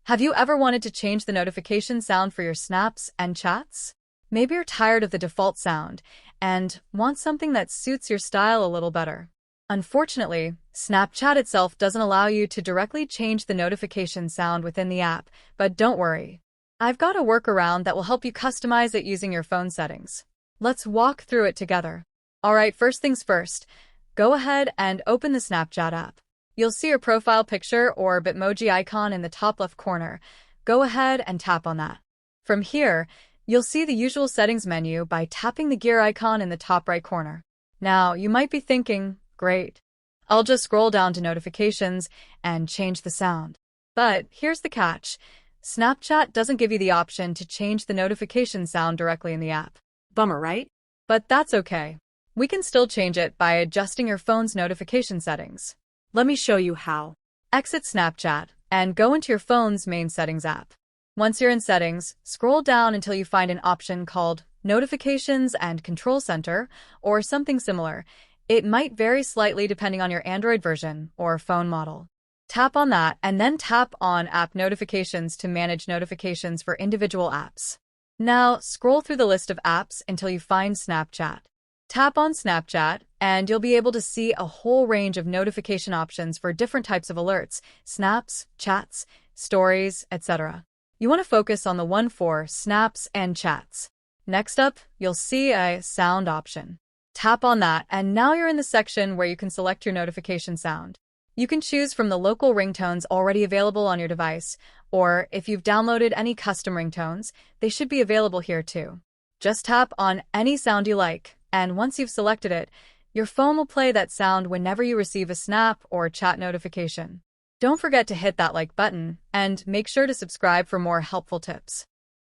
Have you ever wanted to change the notification sound for your snaps and chats? Maybe you're tired of the default sound and want something that suits your style a little better. Unfortunately, Snapchat itself doesn't allow you to directly change the notification sound within the app, but don't worry. I've got a workaround that will help you customize it using your phone settings. Let's walk through it together. Alright, first things first, go ahead and open the Snapchat app. You'll see your profile picture or Bitmoji icon in the top left corner. Go ahead and tap on that. From here, you'll see the usual settings menu by tapping the gear icon in the top right corner. Now, you might be thinking, great, I'll just scroll down to notifications and change the sound. But here's the catch. Snapchat doesn't give you the option to change the notification sound directly in the app. Bummer, right? But that's okay. We can still change it by adjusting your phone's notification settings. Let me show you how. Exit Snapchat and go into your phone's main settings app. Once you're in settings, scroll down until you find an option called Notifications and Control Center or something similar. It might vary slightly depending on your Android version or phone model. Tap on that and then tap on App Notifications to manage notifications for individual apps. Now, scroll through the list of apps until you find Snapchat. Tap on Snapchat, and you'll be able to see a whole range of notification options for different types of alerts, snaps, chats, stories, etc. You want to focus on the one for snaps and chats. Next up, you'll see a sound option. Tap on that, and now you're in the section where you can select your notification sound. You can choose from the local ringtones already available on your device, or if you've downloaded any custom ringtones, they should be available here too. Just tap on any sound you like, and once you've selected it, your phone will play that sound whenever you receive a snap or chat notification. Don't forget to hit that like button, and make sure to subscribe for more helpful tips.